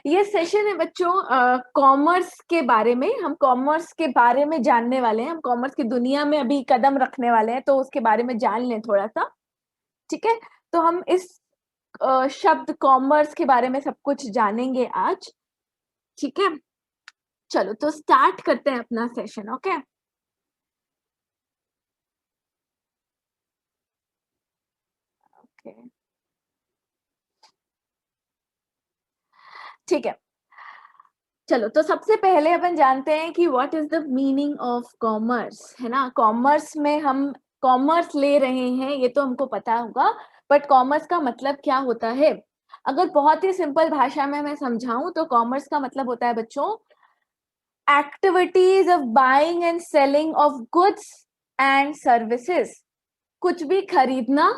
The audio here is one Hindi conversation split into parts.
ये सेशन है बच्चों कॉमर्स के बारे में। हम कॉमर्स के बारे में जानने वाले हैं, हम कॉमर्स की दुनिया में अभी कदम रखने वाले हैं, तो उसके बारे में जान लें थोड़ा सा। ठीक है, तो हम इस शब्द कॉमर्स के बारे में सब कुछ जानेंगे आज। ठीक है, चलो तो स्टार्ट करते हैं अपना सेशन। ओके, ठीक है, चलो तो सबसे पहले अपन जानते हैं कि what is the meaning of commerce, है ना। कॉमर्स में हम कॉमर्स ले रहे हैं ये तो हमको पता होगा, बट कॉमर्स का मतलब क्या होता है? अगर बहुत ही सिंपल भाषा में मैं समझाऊं तो कॉमर्स का मतलब होता है बच्चों activities of buying and selling of goods and services. कुछ भी खरीदना,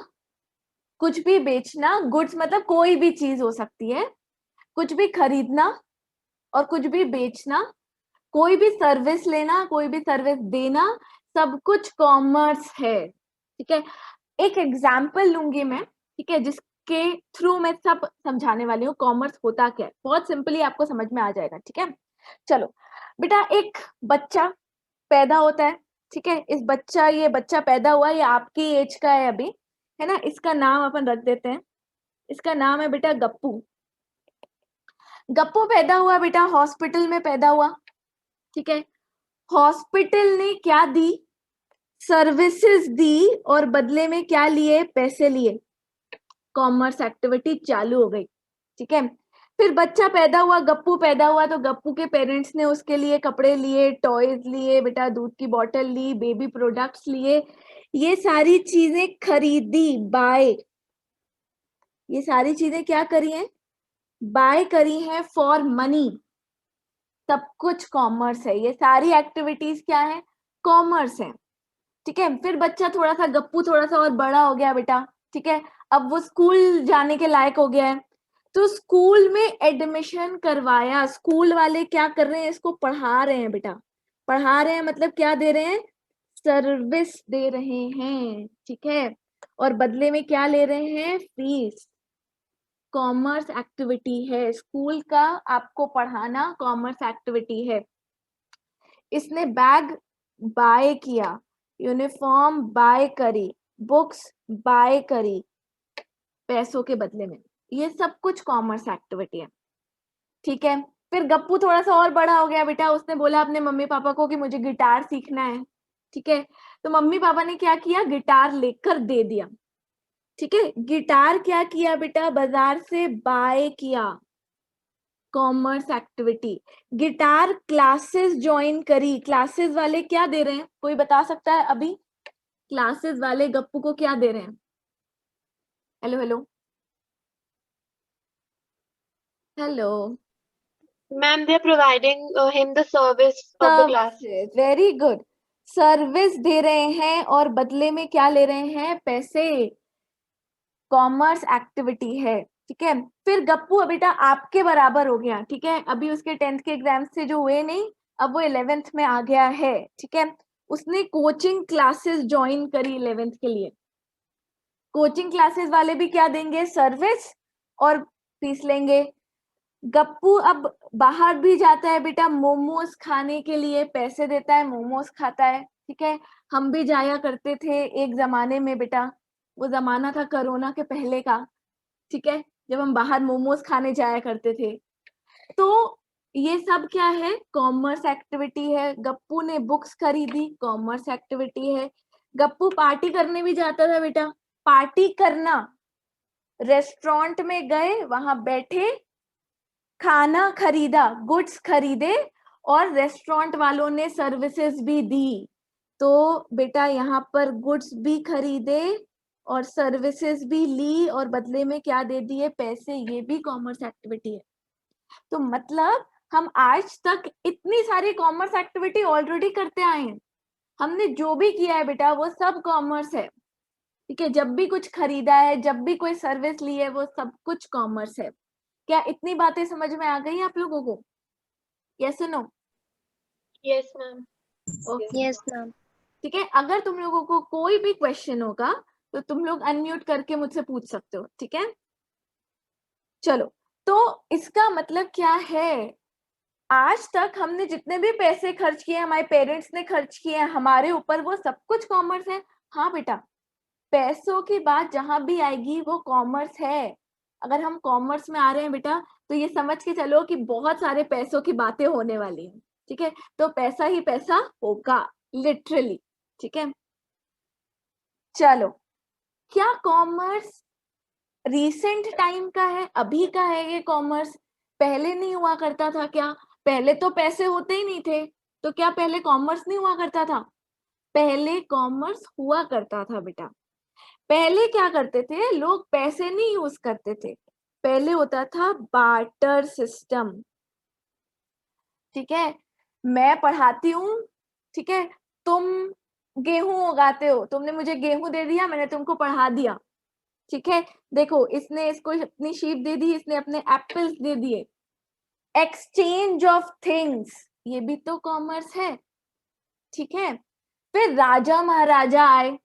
कुछ भी बेचना। गुड्स मतलब कोई भी चीज हो सकती है, कुछ भी खरीदना और कुछ भी बेचना, कोई भी सर्विस लेना, कोई भी सर्विस देना, सब कुछ कॉमर्स है। ठीक है, एक एग्जाम्पल लूंगी मैं, ठीक है, जिसके थ्रू मैं सब समझाने वाली हूँ कॉमर्स होता क्या है। बहुत सिंपली आपको समझ में आ जाएगा। ठीक है, चलो बेटा, एक बच्चा पैदा होता है। ठीक है, ये बच्चा पैदा हुआ, ये आपकी एज का है अभी, है ना। इसका नाम अपन रख देते हैं, इसका नाम है बेटा गप्पू। गप्पू पैदा हुआ बेटा, हॉस्पिटल में पैदा हुआ। ठीक है, हॉस्पिटल ने क्या दी? सर्विसेज दी, और बदले में क्या लिए? पैसे लिए। कॉमर्स एक्टिविटी चालू हो गई। ठीक है, फिर बच्चा पैदा हुआ, गप्पू पैदा हुआ, तो गप्पू के पेरेंट्स ने उसके लिए कपड़े लिए, टॉयज लिए, बेटा दूध की बोतल ली, बेबी प्रोडक्ट्स लिए, ये सारी चीजें खरीदी, बाय। ये सारी चीजें क्या करी हैं? बाय करी हैं फॉर मनी। सब कुछ कॉमर्स है, ये सारी एक्टिविटीज क्या है? कॉमर्स है। ठीक है, फिर बच्चा थोड़ा सा, गप्पू थोड़ा सा और बड़ा हो गया बेटा। ठीक है, अब वो स्कूल जाने के लायक हो गया है, तो स्कूल में एडमिशन करवाया। स्कूल वाले क्या कर रहे हैं? इसको पढ़ा रहे हैं बेटा। पढ़ा रहे हैं मतलब क्या दे रहे हैं? सर्विस दे रहे हैं। ठीक है, और बदले में क्या ले रहे हैं? फीस। कॉमर्स एक्टिविटी है, स्कूल का आपको पढ़ाना कॉमर्स एक्टिविटी है। इसने बैग बाय किया, यूनिफॉर्म बाय करी, बुक्स बाय करी पैसों के बदले में, ये सब कुछ कॉमर्स एक्टिविटी है। ठीक है, फिर गप्पू थोड़ा सा और बड़ा हो गया बेटा, उसने बोला अपने मम्मी पापा को कि मुझे गिटार सीखना है। ठीक है, तो मम्मी पापा ने क्या किया? गिटार लेकर दे दिया। ठीक है, गिटार क्या किया बेटा? बाजार से बाय किया। Commerce activity. Guitar classes join करी, क्लासेस वाले क्या दे रहे हैं? कोई बता सकता है अभी? क्लासेस वाले गप्पू को क्या दे रहे हैं? Hello hello hello. Ma'am, they're providing him the service of the class. Service, very good. Service दे रहे हैं और बदले में क्या ले रहे हैं? पैसे। कॉमर्स एक्टिविटी है। ठीक है, फिर गप्पू बेटा आपके बराबर हो गया। ठीक है, अभी उसके 10th के एग्जाम से जो हुए नहीं, अब वो 11th में आ गया है। ठीक है, उसने कोचिंग क्लासेस ज्वाइन करी 11th के लिए। कोचिंग क्लासेस वाले भी क्या देंगे? सर्विस और फीस लेंगे। गप्पू अब बाहर भी जाता है बेटा, मोमोज खाने के लिए पैसे देता है, मोमोज खाता है। ठीक है, हम भी जाया करते थे एक जमाने में बेटा, वो जमाना था कोरोना के पहले का। ठीक है, जब हम बाहर मोमोज खाने जाया करते थे। तो ये सब क्या है? कॉमर्स एक्टिविटी है। गप्पू ने बुक्स खरीदी, कॉमर्स एक्टिविटी है। गप्पू पार्टी करने भी जाता था बेटा। पार्टी करना, रेस्टोरेंट में गए, वहां बैठे, खाना खरीदा, गुड्स खरीदे, और रेस्टोरेंट वालों ने सर्विसेज भी दी। तो बेटा यहाँ पर गुड्स भी खरीदे और सर्विसेज भी ली, और बदले में क्या दे दिए? पैसे। ये भी कॉमर्स एक्टिविटी है। तो मतलब हम आज तक इतनी सारी कॉमर्स एक्टिविटी ऑलरेडी करते आए हैं। हमने जो भी किया है बेटा वो सब कॉमर्स है। ठीक है, जब भी कुछ खरीदा है, जब भी कोई सर्विस ली है, वो सब कुछ कॉमर्स है। क्या इतनी बातें समझ में आ गई आप लोगों को? Yes no? Yes, ma'am. Okay, Yes, ma'am. ठीक है, अगर तुम लोगों को कोई भी क्वेश्चन होगा तो तुम लोग अनम्यूट करके मुझसे पूछ सकते हो। ठीक है, चलो तो इसका मतलब क्या है, आज तक हमने जितने भी पैसे खर्च किए, हमारे पेरेंट्स ने खर्च किए हमारे ऊपर, वो सब कुछ कॉमर्स है। हाँ बेटा, पैसों की बात जहां भी आएगी वो कॉमर्स है। अगर हम कॉमर्स में आ रहे हैं बेटा, तो ये समझ के चलो कि बहुत सारे पैसों की बातें होने वाली हैं, ठीक है। तो पैसा ही पैसा होगा, लिटरली, ठीक है। चलो, क्या कॉमर्स रीसेंट टाइम का है, अभी का है ये कॉमर्स? पहले नहीं हुआ करता था क्या? पहले तो पैसे होते ही नहीं थे, तो क्या पहले कॉमर्स नहीं हुआ करता था? पहले कॉमर्स हुआ करता था बेटा। पहले क्या करते थे लोग, पैसे नहीं यूज करते थे, पहले होता था बार्टर सिस्टम, ठीक है। मैं पढ़ाती हूँ, ठीक है, तुम गेहूं उगाते हो, तुमने मुझे गेहूं दे दिया, मैंने तुमको पढ़ा दिया, ठीक है। देखो, इसने इसको अपनी शीप दे दी, इसने अपने एप्पल्स दे दिए। एक्सचेंज ऑफ थिंग्स, ये भी तो कॉमर्स है, ठीक है। फिर राजा महाराजा आए,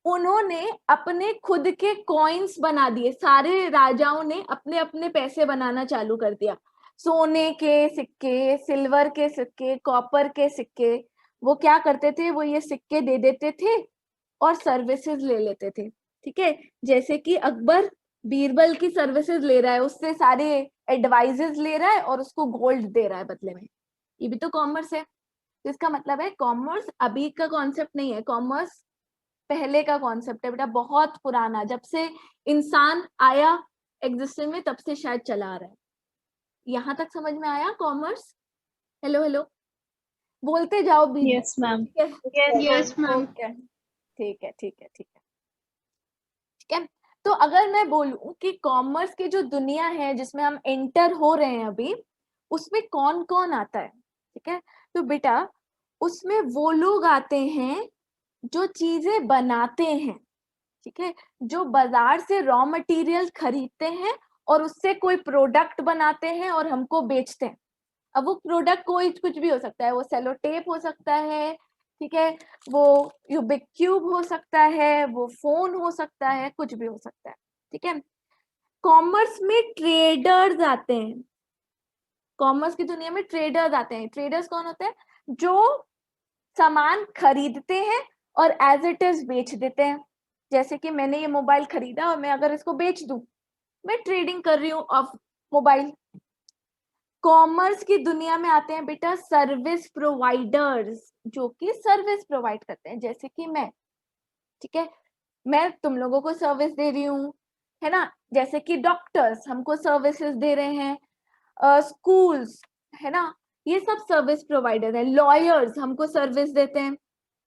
उन्होंने अपने खुद के कॉइन्स बना दिए, सारे राजाओं ने अपने अपने पैसे बनाना चालू कर दिया, सोने के सिक्के, सिल्वर के सिक्के, कॉपर के सिक्के। वो क्या करते थे, वो ये सिक्के दे देते थे और सर्विसेज ले लेते थे, ठीक है। जैसे कि अकबर बीरबल की सर्विसेज ले रहा है, उससे सारे एडवाइजेस ले रहा है और उसको गोल्ड दे रहा है बदले में, ये भी तो कॉमर्स है। तो इसका मतलब है कॉमर्स अभी का कॉन्सेप्ट नहीं है, कॉमर्स पहले का कॉन्सेप्ट है बेटा, बहुत पुराना, जब से इंसान आया एग्जिस्टेंस में तब से शायद चला आ रहा है। यहां तक समझ में आया कॉमर्स? हेलो हेलो, बोलते जाओ बीच बीच Yes, ma'am. में, ठीक है। Yes, ma'am. ओके, ठीक है ठीक है ठीक है ठीक है। तो अगर मैं बोलूं कि कॉमर्स की जो दुनिया है जिसमें हम एंटर हो रहे हैं अभी, उसमें कौन कौन आता है, ठीक है। तो बेटा, उसमें वो लोग आते हैं जो चीजें बनाते हैं, ठीक है, जो बाजार से रॉ मटेरियल खरीदते हैं और उससे कोई प्रोडक्ट बनाते हैं और हमको बेचते हैं। अब वो प्रोडक्ट कोई कुछ भी हो सकता है, वो सेलो टेप हो सकता है, ठीक है, वो यूबिक क्यूब हो सकता है, वो फोन हो सकता है, कुछ भी हो सकता है, ठीक है। कॉमर्स में ट्रेडर्स आते हैं, कॉमर्स की दुनिया में ट्रेडर्स आते हैं। ट्रेडर्स कौन होते हैं? जो सामान खरीदते हैं और एज इट इज बेच देते हैं। जैसे कि मैंने ये मोबाइल खरीदा और मैं अगर इसको बेच दूं, मैं ट्रेडिंग कर रही हूँ ऑफ मोबाइल। कॉमर्स की दुनिया में आते हैं बेटा सर्विस प्रोवाइडर्स, जो कि सर्विस प्रोवाइड करते हैं, जैसे कि मैं, ठीक है, मैं तुम लोगों को सर्विस दे रही हूँ, है ना। जैसे कि डॉक्टर्स हमको सर्विसेज दे रहे हैं, स्कूल्स, है ना, ये सब सर्विस प्रोवाइडर है। लॉयर्स हमको सर्विस देते हैं,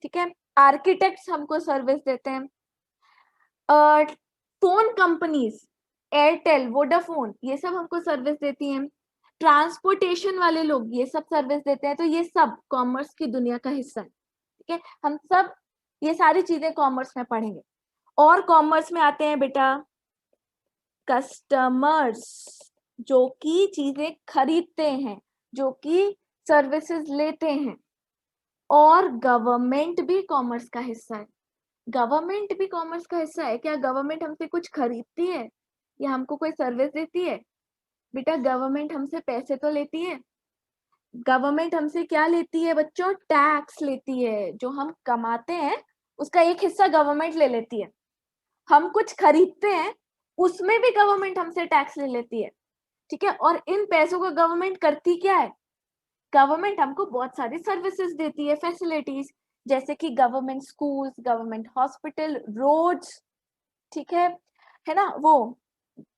ठीक है। आर्किटेक्ट्स हमको सर्विस देते हैं। फोन कंपनीज, एयरटेल, वोडाफोन, ये सब हमको सर्विस देती हैं। ट्रांसपोर्टेशन वाले लोग ये सब सर्विस देते हैं। तो ये सब कॉमर्स की दुनिया का हिस्सा है, ठीक है। हम सब ये सारी चीजें कॉमर्स में पढ़ेंगे। और कॉमर्स में आते हैं बेटा कस्टमर्स, जो कि चीजें खरीदते हैं, जो कि सर्विसेज लेते हैं। और गवर्नमेंट भी कॉमर्स का हिस्सा है। गवर्नमेंट भी कॉमर्स का हिस्सा है। क्या गवर्नमेंट हमसे कुछ खरीदती है या हमको कोई सर्विस देती है? बेटा, गवर्नमेंट हमसे पैसे तो लेती है। गवर्नमेंट हमसे क्या लेती है बच्चों? टैक्स लेती है। जो हम कमाते हैं उसका एक हिस्सा गवर्नमेंट ले लेती है। हम कुछ खरीदते हैं, उसमें भी गवर्नमेंट हमसे टैक्स ले लेती है, ठीक है। और इन पैसों को गवर्नमेंट करती क्या है? गवर्नमेंट हमको बहुत सारी सर्विसेज देती है, फैसिलिटीज, जैसे कि government schools, government hospital, roads, ठीक है ना। वो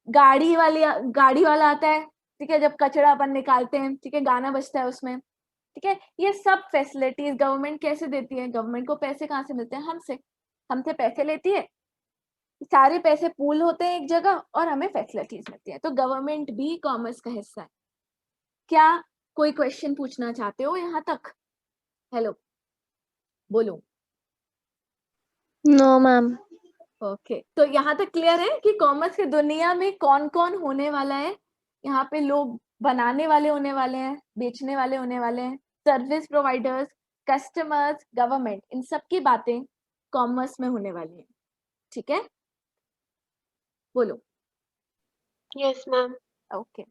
गाड़ी वाला आता है, ठीक है, जब कचरा अपन निकालते हैं, ठीक है, गाना बजता है उसमें, ठीक है। ये सब फैसिलिटीज गवर्नमेंट कैसे देती है? गवर्नमेंट को पैसे कहाँ से मिलते हैं? हमसे, हमसे पैसे लेती है, सारे पैसे पूल होते हैं एक जगह और हमें फैसिलिटीज मिलती है। तो गवर्नमेंट भी कॉमर्स का हिस्सा है। क्या कोई क्वेश्चन पूछना चाहते हो यहाँ तक? हेलो, बोलो। No, ma'am. ओके, तो यहाँ तक क्लियर है कि कॉमर्स की दुनिया में कौन कौन होने वाला है। यहाँ पे लोग बनाने वाले होने वाले हैं, बेचने वाले होने वाले हैं, सर्विस प्रोवाइडर्स, कस्टमर्स, गवर्नमेंट, इन सब की बातें कॉमर्स में होने वाली है, ठीक है। बोलो। Yes, ma'am. ओके,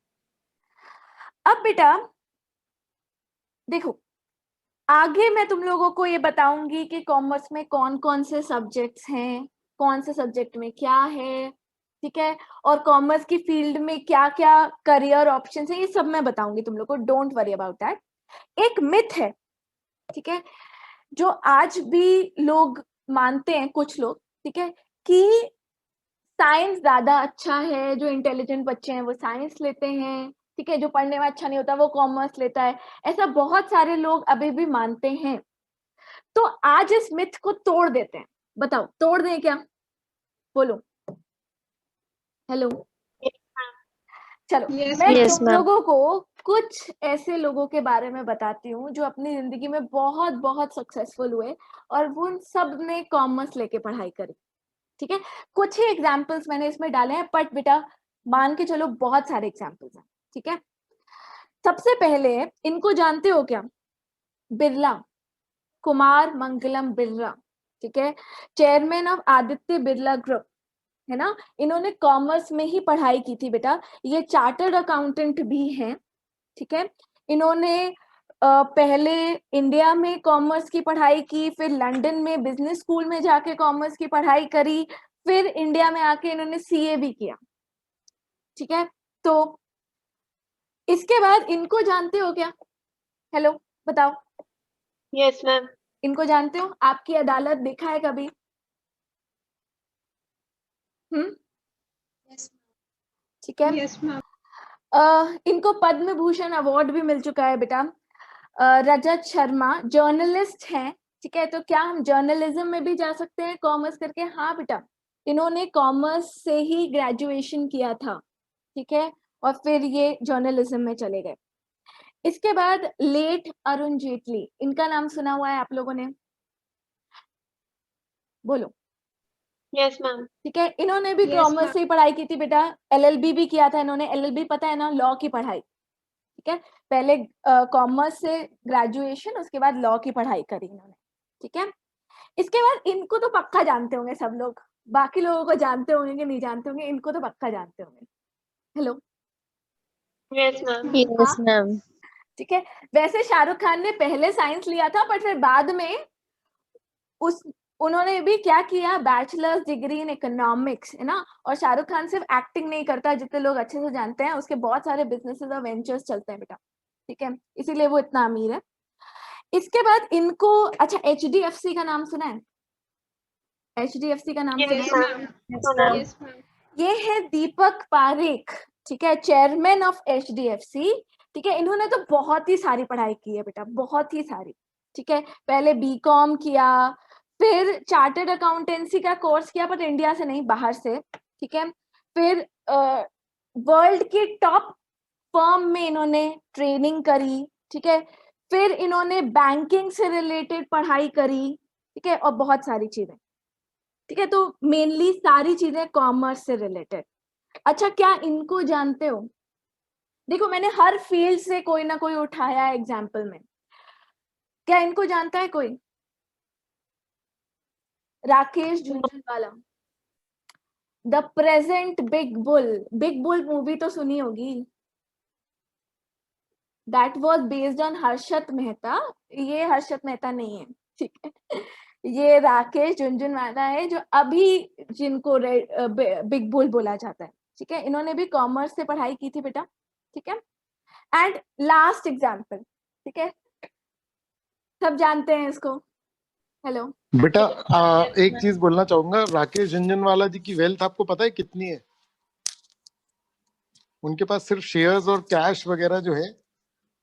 अब बेटा देखो, आगे मैं तुम लोगों को ये बताऊंगी कि कॉमर्स में कौन कौन से सब्जेक्ट्स हैं, कौन से सब्जेक्ट में क्या है, ठीक है, और कॉमर्स की फील्ड में क्या क्या करियर ऑप्शंस हैं, ये सब मैं बताऊंगी तुम लोग को, डोंट वरी अबाउट दैट। एक मिथ है, ठीक है, जो आज भी लोग मानते हैं, कुछ लोग, ठीक है, कि साइंस ज्यादा अच्छा है, जो इंटेलिजेंट बच्चे हैं वो साइंस लेते हैं, ठीक है, जो पढ़ने में अच्छा नहीं होता वो कॉमर्स लेता है, ऐसा बहुत सारे लोग अभी भी मानते हैं। तो आज इस मिथ को तोड़ देते हैं, बताओ तोड़ दें क्या, बोलो हेलो। चलो मैं Yes, तुम ma'am. लोगों को कुछ ऐसे लोगों के बारे में बताती हूँ जो अपनी जिंदगी में बहुत बहुत सक्सेसफुल हुए और वो उन सब ने कॉमर्स लेके पढ़ाई करी, ठीक है। कुछ ही एग्जाम्पल्स मैंने इसमें डाले हैं, बट बेटा मान के चलो बहुत सारे एग्जाम्पल्स हैं, ठीक है। सबसे पहले इनको जानते हो क्या, बिरला, कुमार मंगलम बिरला, ठीक है, chairman of Aditya Birla group, है ना, इन्होंने कॉमर्स में ही पढ़ाई की थी बेटा, ये चार्टर्ड अकाउंटेंट भी हैं, ठीक है। इन्होंने पहले इंडिया में कॉमर्स की पढ़ाई की, फिर लंदन में बिजनेस स्कूल में जाके कॉमर्स की पढ़ाई करी, फिर इंडिया में आके इन्होंने सीए भी किया, ठीक है। तो इसके बाद इनको जानते हो क्या, हेलो बताओ, Yes, ma'am. इनको जानते हो, आपकी अदालत देखा है कभी, ठीक है। Yes, ma'am. इनको पद्म भूषण अवार्ड भी मिल चुका है बेटा। रजत शर्मा जर्नलिस्ट हैं, ठीक है, तो क्या हम जर्नलिज्म में भी जा सकते हैं कॉमर्स करके, हाँ बेटा, इन्होंने कॉमर्स से ही ग्रेजुएशन किया था, ठीक है, और फिर ये जर्नलिज्म में चले गए। इसके बाद लेट अरुण जेटली, इनका नाम सुना हुआ है आप लोगों ने, बोलो, Yes, ma'am. ठीक है, इन्होंने भी Yes, कॉमर्स ma'am. से ही पढ़ाई की थी बेटा, एलएलबी भी किया था इन्होंने, एलएलबी पता है ना, लॉ की पढ़ाई, ठीक है, पहले कॉमर्स से ग्रेजुएशन, उसके बाद लॉ की पढ़ाई करी इन्होंने, ठीक है। इसके बाद इनको तो पक्का जानते होंगे सब लोग, बाकी लोगों को जानते होंगे कि नहीं जानते होंगे, इनको तो पक्का जानते होंगे, हेलो, Yes, ma'am. हाँ Yes, ma'am. ठीक है। वैसे शाहरुख खान ने पहले साइंस लिया था, बट फिर बाद में उस उन्होंने भी क्या किया, बैचलर्स डिग्री इन इकोनॉमिक्स, है ना, और शाहरुख खान सिर्फ एक्टिंग नहीं करता, जितने लोग अच्छे से जानते हैं, उसके बहुत सारे बिजनेसेस और वेंचर्स चलते हैं बेटा, ठीक है, इसीलिए वो इतना अमीर है। इसके बाद इनको, अच्छा एचडीएफसी का नाम सुना है, एचडीएफसी का नाम Yes, सुना है, ma'am. Yes, ma'am. Yes, ma'am. ये है दीपक पारेख, ठीक है, चेयरमैन ऑफ एचडीएफसी, ठीक है, इन्होंने तो बहुत ही सारी पढ़ाई की है बेटा, बहुत ही सारी, ठीक है, पहले बीकॉम किया, फिर चार्टर्ड अकाउंटेंसी का कोर्स किया, पर इंडिया से नहीं, बाहर से, ठीक है, फिर वर्ल्ड की टॉप फर्म में इन्होंने ट्रेनिंग करी, ठीक है, फिर इन्होंने बैंकिंग से रिलेटेड पढ़ाई करी, ठीक है, और बहुत सारी चीजें, ठीक है, तो मेनली सारी चीजें कॉमर्स से रिलेटेड। अच्छा क्या इनको जानते हो, देखो मैंने हर फील्ड से कोई ना कोई उठाया एग्जाम्पल में, क्या इनको जानता है कोई, Rakesh Jhunjhunwala, the present big bull, big bull movie तो सुनी होगी, that was based on Harshad Mehta, ये हर्षद मेहता नहीं है, ठीक है, ये राकेश झुनझुनवाला है, जो अभी जिनको बिग बुल बोला जाता है, ठीक है, इन्होंने भी कॉमर्स से पढ़ाई की थी बेटा, ठीक है। एंड लास्ट एग्जाम्पल, ठीक है, सब जानते हैं इसको, हेलो बेटा एक चीज बोलना चाहूंगा, राकेश झुनझुनवाला जी की वेल्थ आपको पता है कितनी है? उनके पास सिर्फ शेयर्स और कैश वगैरह जो है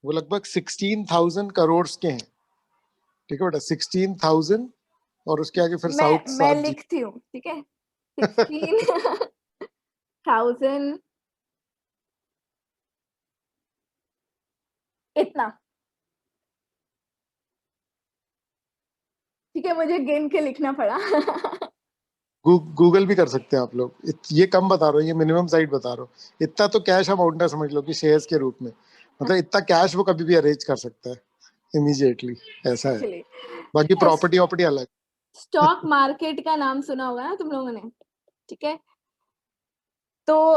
वो लगभग 16,000 करोड़ के हैं, ठीक है बेटा, 16,000, और उसके आगे फिर साउथ मैं सात जी। लिखती हूँ, ठीक है, 16,000 इतना, ठीक है, मुझे गिन के लिखना पड़ा। गूगल भी कर सकते हैं आप लोग, ये कम बता रहा हूँ, ये मिनिमम साइड बता रहा हूँ, इतना तो कैश अमाउंट है, समझ लो कि शेयर्स के रूप में, मतलब इतना कैश वो कभी भी अरेंज कर सकता है इमीडिएटली, ऐसा है। चलिए, बाकी प्रॉपर्टी अलग। स्टॉक मार्केट का नाम सुना होगा ना तुम लोगों ने, ठीक है, तो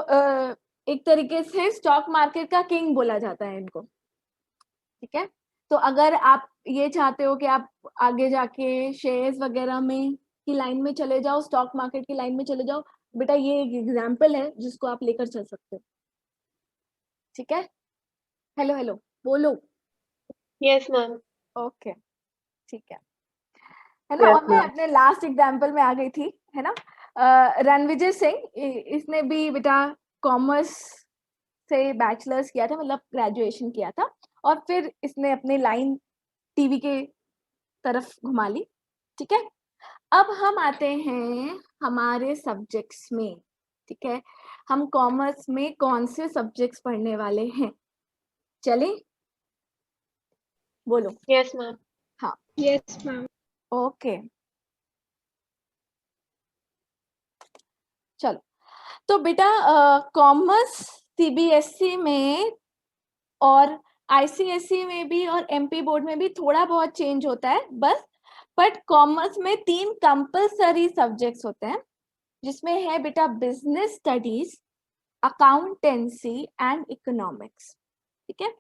एक तरीके से स्टॉक मार्केट का किंग बोला जाता है इनको, ठीक है। तो अगर आप ये चाहते हो कि आप आगे जाके शेयर्स वगैरह में की लाइन में चले जाओ, स्टॉक मार्केट की लाइन में चले जाओ, बेटा ये एक एग्जाम्पल है जिसको आप लेकर चल सकते हो, ठीक है। हेलो हेलो बोलो। Yes, ma'am. ओके, ठीक है ना। Yes, और मैं ma'am. अपने लास्ट एग्जाम्पल में आ गई थी, है ना। रणविजय सिंह, इसने भी बेटा कॉमर्स से बैचलर्स किया था, मतलब ग्रेजुएशन किया था, और फिर इसने अपनी लाइन टीवी के तरफ घुमा ली, ठीक है। अब हम आते हैं हमारे सब्जेक्ट्स में, ठीक है। हम कॉमर्स में कौन से सब्जेक्ट्स पढ़ने वाले हैं, चलें, बोलो। Yes, ma'am. हाँ, Yes, ma'am. ओके, चलो। तो बेटा कॉमर्स सीबीएसई में और आईसीएसई में भी और एमपी बोर्ड में भी थोड़ा बहुत चेंज होता है बस, बट कॉमर्स में 3 कंपलसरी सब्जेक्ट्स होते हैं, जिसमें है बेटा business studies, accountancy and economics, ठीक है।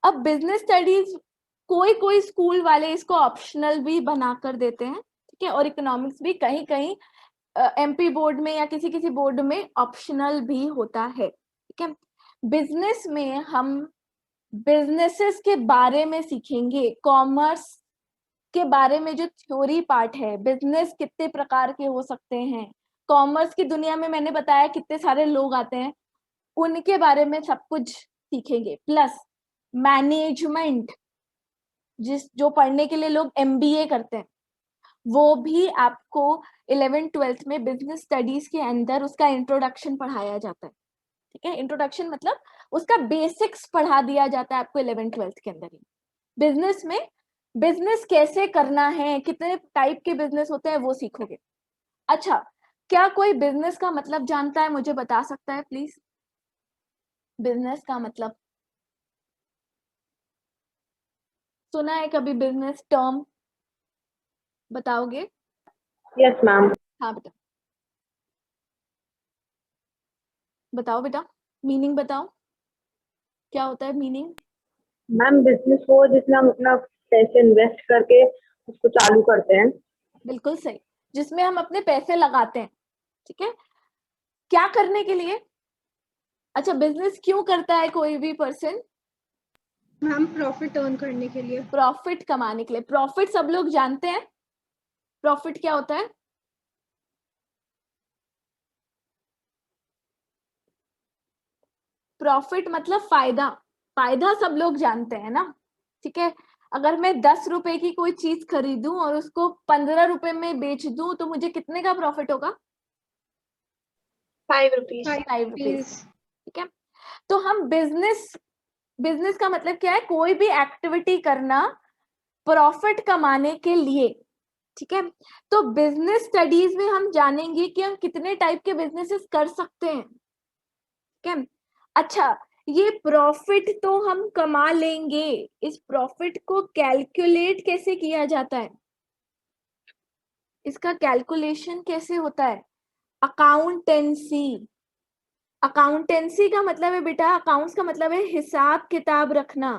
अब बिजनेस स्टडीज कोई कोई स्कूल वाले इसको ऑप्शनल भी बनाकर देते हैं, ठीक है, और इकोनॉमिक्स भी कहीं कहीं एमपी बोर्ड में या किसी किसी बोर्ड में ऑप्शनल भी होता है, ठीक है। बिजनेस में हम बिजनेसेस के बारे में सीखेंगे, कॉमर्स के बारे में जो थ्योरी पार्ट है, बिजनेस कितने प्रकार के हो सकते हैं, कॉमर्स की दुनिया में मैंने बताया कितने सारे लोग आते हैं, उनके बारे में सब कुछ सीखेंगे। प्लस मैनेजमेंट, जो पढ़ने के लिए लोग एमबीए करते हैं, वो भी आपको 11th-12th में बिजनेस स्टडीज के अंदर उसका इंट्रोडक्शन पढ़ाया जाता है, ठीक है। इंट्रोडक्शन मतलब उसका बेसिक्स पढ़ा दिया जाता है आपको 11th-12th के अंदर ही। बिजनेस में बिजनेस कैसे करना है, कितने टाइप के बिजनेस होते हैं, वो सीखोगे। अच्छा, क्या कोई बिजनेस का मतलब जानता है, मुझे बता सकता है प्लीज? बिजनेस का मतलब सुना है कभी बिजनेस टर्म? बताओगे? Yes, ma'am. हाँ बेटा, बताओ बेटा, मीनिंग बताओ, क्या होता है मीनिंग? मैम, बिजनेस वो जिसमें हम अपना पैसे इन्वेस्ट करके उसको चालू करते हैं। बिल्कुल सही, जिसमें हम अपने पैसे लगाते हैं, ठीक है, क्या करने के लिए? अच्छा, बिजनेस क्यों करता है कोई भी पर्सन? मैम प्रॉफिट अर्न करने के लिए। प्रॉफिट कमाने के लिए। प्रॉफिट सब लोग जानते हैं, प्रॉफिट क्या होता है? प्रॉफिट मतलब फायदा, फायदा सब लोग जानते हैं ना, ठीक है। अगर मैं 10 रुपए की कोई चीज खरीदूं और उसको 15 रुपए में बेच दूं, तो मुझे कितने का प्रॉफिट होगा? 5 rupees. 5 रुपीज, ठीक है। तो हम बिजनेस का मतलब क्या है? कोई भी एक्टिविटी करना प्रॉफिट कमाने के लिए, ठीक है। तो बिजनेस स्टडीज में हम जानेंगे कि हम कितने टाइप के बिजनेसेस कर सकते हैं, ठीक है। अच्छा, ये प्रॉफिट तो हम कमा लेंगे, इस प्रॉफिट को कैलकुलेट कैसे किया जाता है, इसका कैलकुलेशन कैसे होता है? अकाउंटेंसी। अकाउंटेंसी का मतलब है बेटा, अकाउंट्स का मतलब है हिसाब किताब रखना,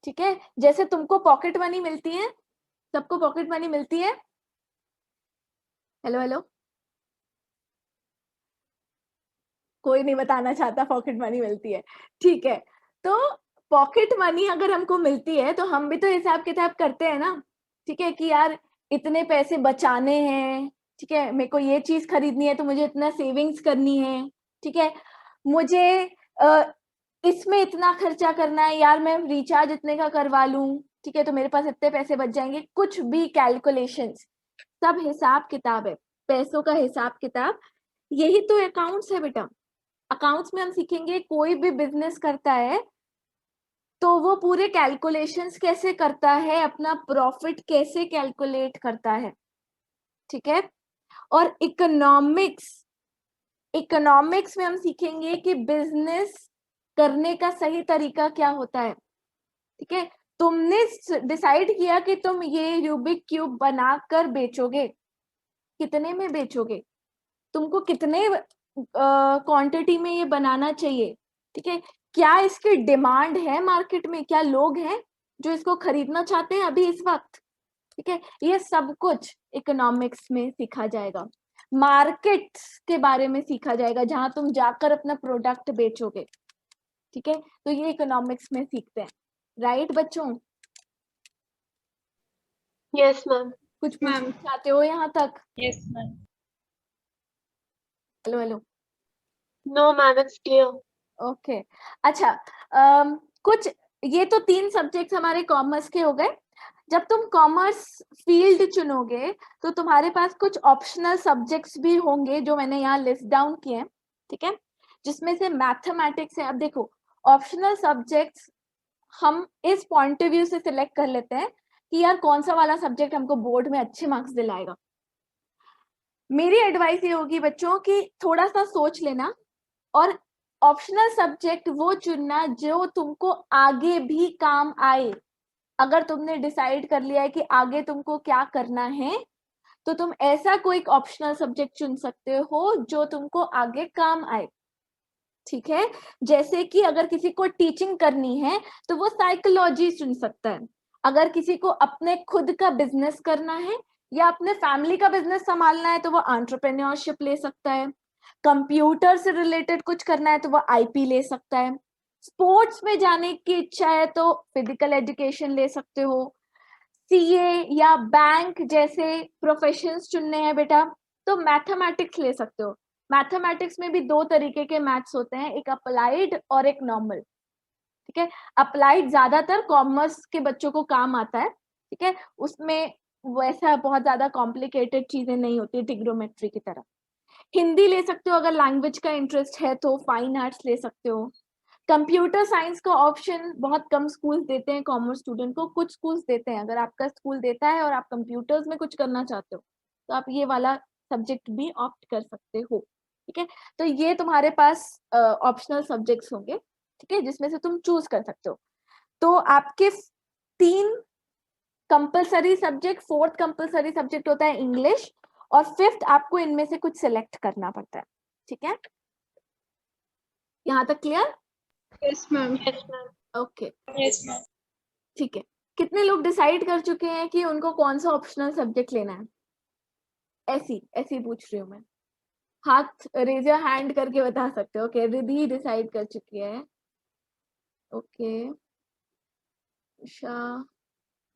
ठीक है। जैसे तुमको पॉकेट मनी मिलती है, सबको पॉकेट मनी मिलती है। हेलो हेलो, कोई नहीं बताना चाहता पॉकेट मनी मिलती है, ठीक है। तो पॉकेट मनी अगर हमको मिलती है तो हम भी तो हिसाब किताब करते हैं ना, ठीक है, कि यार इतने पैसे बचाने हैं, ठीक है, मेरे को ये चीज खरीदनी है तो मुझे इतना सेविंग्स करनी है, ठीक है, मुझे इसमें इतना खर्चा करना है, यार मैं रिचार्ज इतने का करवा लूं, ठीक है, तो मेरे पास इतने पैसे बच जाएंगे। कुछ भी कैलकुलेशंस, सब हिसाब किताब है, पैसों का हिसाब किताब, यही तो अकाउंट्स है बेटा। अकाउंट्स में हम सीखेंगे कोई भी बिजनेस करता है तो वो पूरे कैलकुलेशंस कैसे करता है, अपना प्रॉफिट कैसे कैलकुलेट करता है, ठीक है। और इकोनॉमिक्स में हम सीखेंगे कि बिजनेस करने का सही तरीका क्या होता है, ठीक है। तुमने डिसाइड किया कि तुम ये रूबिक क्यूब बनाकर बेचोगे, कितने में बेचोगे, तुमको कितने क्वांटिटी में ये बनाना चाहिए, ठीक है, क्या इसकी डिमांड है मार्केट में, क्या लोग हैं जो इसको खरीदना चाहते हैं अभी इस वक्त, ठीक है, ये सब कुछ इकोनॉमिक्स में सीखा जाएगा। मार्केट्स के बारे में सीखा जाएगा जहां तुम जाकर अपना प्रोडक्ट बेचोगे, ठीक है, तो ये इकोनॉमिक्स में सीखते हैं, राइट बच्चों? Yes ma'am. कुछ पूछना चाहते हो यहाँ तक? Yes ma'am. Hello hello. No ma'am, it's clear. Okay अच्छा, कुछ ये तो 3 सब्जेक्ट्स हमारे कॉमर्स के हो गए। जब तुम कॉमर्स फील्ड चुनोगे तो तुम्हारे पास कुछ ऑप्शनल सब्जेक्ट्स भी होंगे जो मैंने यहाँ लिस्ट डाउन किए हैं, ठीक है, जिसमें से मैथमेटिक्स है। अब देखो, ऑप्शनल सब्जेक्ट्स हम इस पॉइंट ऑफ व्यू से सिलेक्ट कर लेते हैं कि यार कौन सा वाला सब्जेक्ट हमको बोर्ड में अच्छे मार्क्स दिलाएगा। मेरी एडवाइस ये होगी बच्चों कि थोड़ा सा सोच लेना और ऑप्शनल सब्जेक्ट वो चुनना जो तुमको आगे भी काम आए। अगर तुमने डिसाइड कर लिया है कि आगे तुमको क्या करना है तो तुम ऐसा कोई ऑप्शनल सब्जेक्ट चुन सकते हो जो तुमको आगे काम आए, ठीक है। जैसे कि अगर किसी को टीचिंग करनी है तो वो साइकोलॉजी चुन सकता है। अगर किसी को अपने खुद का बिजनेस करना है या अपने फैमिली का बिजनेस संभालना है तो वो एंटरप्रेन्योरशिप ले सकता है। कंप्यूटर से रिलेटेड कुछ करना है तो वो आईपी ले सकता है। स्पोर्ट्स में जाने की इच्छा है तो फिजिकल एजुकेशन ले सकते हो। सीए या बैंक जैसे प्रोफेशंस चुनने हैं बेटा तो मैथमेटिक्स ले सकते हो। मैथमेटिक्स में भी 2 तरीके के मैथ्स होते हैं, एक अप्लाइड और एक नॉर्मल, ठीक है। अप्लाइड ज्यादातर कॉमर्स के बच्चों को काम आता है, ठीक है, उसमें वैसा बहुत ज्यादा कॉम्प्लिकेटेड चीजें नहीं होती ट्रिग्नोमेट्री की तरह। हिंदी ले सकते हो अगर लैंग्वेज का इंटरेस्ट है तो, फाइन आर्ट्स ले सकते हो। कंप्यूटर साइंस का ऑप्शन बहुत कम स्कूल्स देते हैं कॉमर्स स्टूडेंट को, कुछ स्कूल्स देते हैं। अगर आपका स्कूल देता है और आप कंप्यूटर्स में कुछ करना चाहते हो तो आप ये वाला सब्जेक्ट भी ऑप्ट कर सकते हो, ठीक है। तो ये तुम्हारे पास ऑप्शनल सब्जेक्ट्स होंगे, ठीक है, जिसमें से तुम चूज कर सकते हो। तो आपके 3 compulsory subject, 4th compulsory subject होता है इंग्लिश और 5th आपको इनमें से कुछ सिलेक्ट करना पड़ता है, ठीक है। यहाँ तक clear? Yes ma'am. Yes ma'am. Okay yes ma'am. ठीक है। कितने लोग डिसाइड कर चुके हैं कि उनको कौन सा ऑप्शनल सब्जेक्ट लेना है? ऐसी ऐसी पूछ रही हूँ मैं, हाथ रेज योर हैंड करके बता सकते हो। ओके, रिद्धि डिसाइड कर चुकी है। ओके, उषा,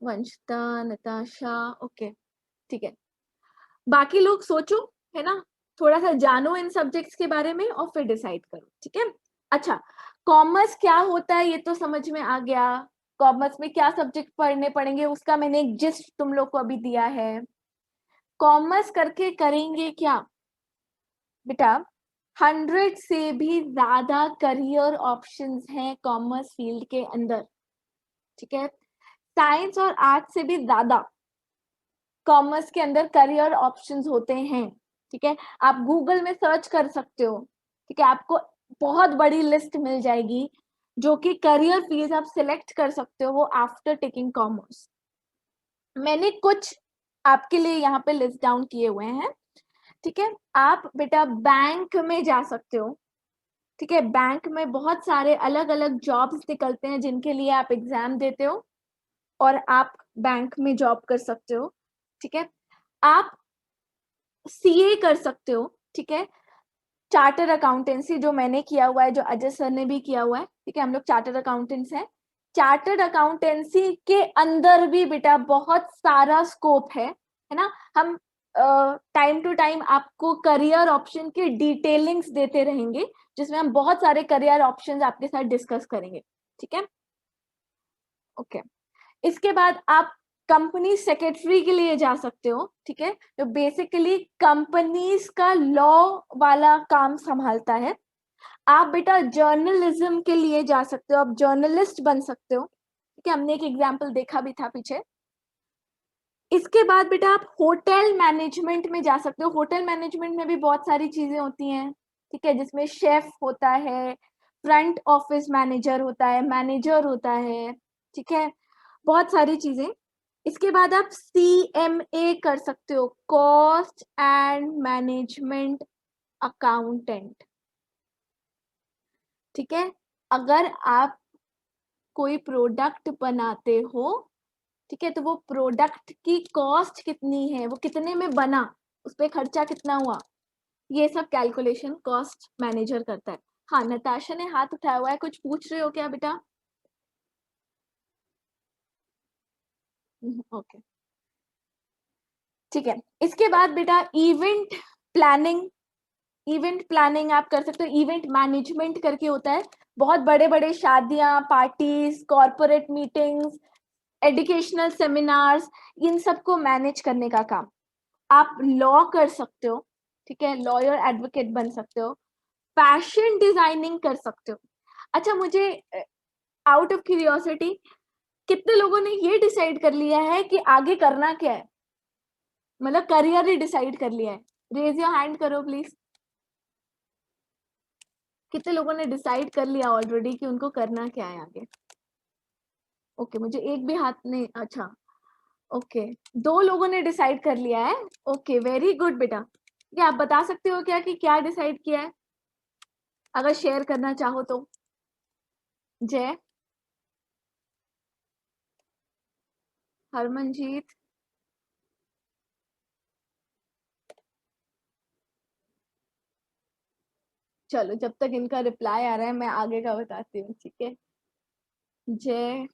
वंशिता, नताशा, ओके ठीक है। बाकी लोग सोचो, है ना, थोड़ा सा जानो इन सब्जेक्ट्स के बारे में और फिर डिसाइड करो, ठीक है। अच्छा, कॉमर्स क्या होता है ये तो समझ में आ गया। कॉमर्स में क्या सब्जेक्ट पढ़ने पड़ेंगे उसका मैंने एक जिस्ट तुम लोग को अभी दिया है। कॉमर्स करके करेंगे क्या बेटा? 100 से भी ज्यादा करियर ऑप्शंस हैं कॉमर्स फील्ड के अंदर, ठीक है। साइंस और आर्ट्स से भी ज्यादा कॉमर्स के अंदर करियर ऑप्शंस होते हैं, ठीक है। आप गूगल में सर्च कर सकते हो, ठीक है, आपको बहुत बड़ी लिस्ट मिल जाएगी जो कि करियर फील्ड आप सिलेक्ट कर सकते हो आफ्टर टेकिंग कॉमर्स। मैंने कुछ आपके लिए यहाँ पे लिस्ट डाउन किए हुए हैं, ठीक है। आप बेटा बैंक में जा सकते हो, ठीक है। बैंक में बहुत सारे अलग अलग जॉब्स निकलते हैं जिनके लिए आप एग्जाम देते हो और आप बैंक में जॉब कर सकते हो, ठीक है। आप सीए कर सकते हो, ठीक है। चार्टर अकाउंटेंसी जो मैंने किया हुआ है, जो अजय सर ने भी किया हुआ है, ठीक है, हम लोग चार्टर अकाउंटेंट्स हैं। चार्टर्ड अकाउंटेंसी के अंदर भी बेटा बहुत सारा स्कोप है ना। हम टाइम टू टाइम आपको करियर ऑप्शन की डिटेलिंग्स देते रहेंगे जिसमें हम बहुत सारे करियर ऑप्शंस आपके साथ डिस्कस करेंगे, ठीक है। ओके, इसके बाद आप कंपनी सेक्रेटरी के लिए जा सकते हो, ठीक है, जो बेसिकली कंपनीज का लॉ वाला काम संभालता है। आप बेटा जर्नलिज्म के लिए जा सकते हो, आप जर्नलिस्ट बन सकते हो, ठीक है, हमने एक एग्जांपल देखा भी था पीछे। इसके बाद बेटा आप होटल मैनेजमेंट में जा सकते हो। होटल मैनेजमेंट में भी बहुत सारी चीजें होती हैं, ठीक है, जिसमें शेफ होता है, फ्रंट ऑफिस मैनेजर होता है, मैनेजर होता है, ठीक है, बहुत सारी चीजें। इसके बाद आप CMA कर सकते हो, कॉस्ट एंड मैनेजमेंट अकाउंटेंट। ठीक है, अगर आप कोई प्रोडक्ट बनाते हो, ठीक है, तो वो प्रोडक्ट की कॉस्ट कितनी है, वो कितने में बना, उस पर खर्चा कितना हुआ, ये सब कैलकुलेशन कॉस्ट मैनेजर करता है। हाँ, नताशा ने हाथ उठाया हुआ है, कुछ पूछ रहे हो क्या बेटा? ओके, ठीक है। इसके बाद बेटा इवेंट प्लानिंग। इवेंट प्लानिंग आप कर सकते हो, इवेंट मैनेजमेंट करके होता है। बहुत बड़े बड़े शादियां, parties, corporate meetings, educational seminars, इन सबको मैनेज करने का काम। आप लॉ कर सकते हो, ठीक है, लॉयर एडवोकेट बन सकते हो, फैशन डिजाइनिंग कर सकते हो। अच्छा, मुझे आउट ऑफ क्यूरियोसिटी, कितने लोगों ने ये डिसाइड कर लिया है कि आगे करना क्या है, मतलब करियर ही डिसाइड कर लिया है? रेज योर हैंड करो प्लीज। कितने लोगों ने डिसाइड कर लिया ऑलरेडी कि उनको करना क्या है आगे? ओके, मुझे एक भी हाथ नहीं, अच्छा ओके, 2 लोगों ने डिसाइड कर लिया है। ओके, वेरी गुड बेटा। क्या आप बता सकते हो क्या कि क्या डिसाइड किया है, अगर शेयर करना चाहो तो? जय, हरमनजीत, चलो जब तक इनका रिप्लाई आ रहा है मैं आगे का बताती हूँ, ठीक है। जय,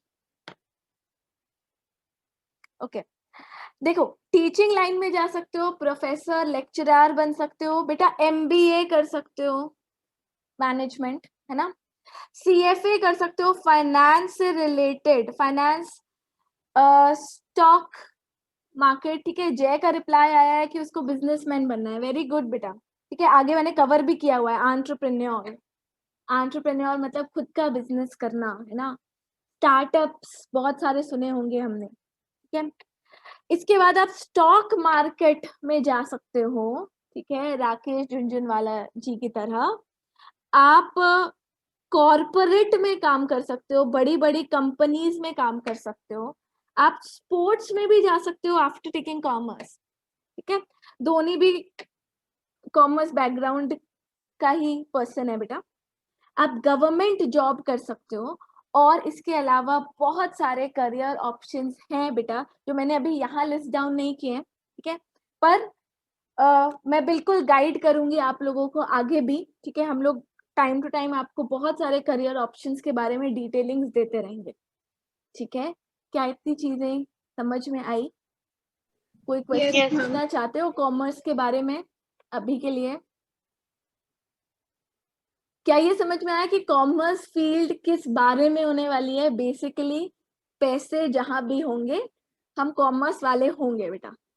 ओके, देखो टीचिंग लाइन में जा सकते हो, प्रोफेसर लेक्चरर बन सकते हो बेटा, एमबीए कर सकते हो, मैनेजमेंट है ना, सीएफए कर सकते हो, फाइनेंस से रिलेटेड, फाइनेंस, स्टॉक मार्केट, ठीक है। जय का रिप्लाई आया है कि उसको बिजनेसमैन बनना है, वेरी गुड बेटा, ठीक है। आगे मैंने कवर भी किया हुआ है, एंटरप्रेन्योर। एंटरप्रेन्योर मतलब खुद का बिजनेस करना, है ना। स्टार्टअप्स बहुत सारे सुने होंगे हमने, ठीक है। इसके बाद आप स्टॉक मार्केट में जा सकते हो, ठीक है, राकेश झुनझुनवाला जी की तरह। आप कॉरपोरेट में काम कर सकते हो, बड़ी बड़ी कंपनीज में काम कर सकते हो। आप स्पोर्ट्स में भी जा सकते हो आफ्टर टेकिंग कॉमर्स, ठीक है। धोनी भी कॉमर्स बैकग्राउंड का ही पर्सन है बेटा। आप गवर्नमेंट जॉब कर सकते हो, और इसके अलावा बहुत सारे करियर ऑप्शंस हैं बेटा, जो मैंने अभी यहाँ लिस्ट डाउन नहीं किए हैं, ठीक है। पर मैं बिल्कुल गाइड करूंगी आप लोगों को आगे भी, ठीक है। हम लोग टाइम टू टाइम आपको बहुत सारे करियर ऑप्शंस के बारे में डिटेलिंग्स देते रहेंगे, ठीक है। क्या इतनी चीजें समझ में आई? कोई क्वेश्चन Yes, Yes. ma'am. पूछना चाहते हो कॉमर्स के बारे में अभी के लिए? क्या ये समझ में आया कि कॉमर्स फील्ड किस बारे में होने वाली है? बेसिकली पैसे जहां भी होंगे हम कॉमर्स वाले होंगे बेटा,